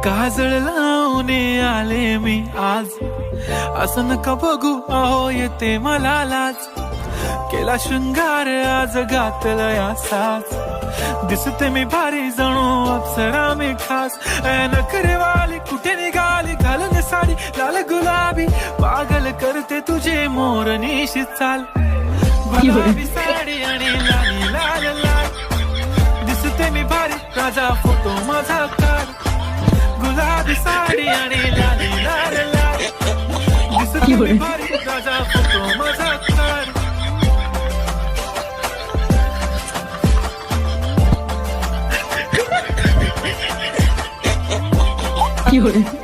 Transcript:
काजळ लावून आले मी आज, असं नका बघू अहो येते मला लाज. केला शृंगार आज घातला या साज, दिसते मी भारी जणू अप्सरा मी खास. नखरे वाली कुठे निघाली घालून साडी लाल गुलाबी, पागल करते तुझे मोरनीशी चाल. गुलाबी साडी आणि लाली लाल लाल, दिसते मी भारी राजा फोटो माझा काढ. गुलाबी साडी आणि लाली लाल लाल, दिसते मी भारी राजा फोटो माझा काढ.有人。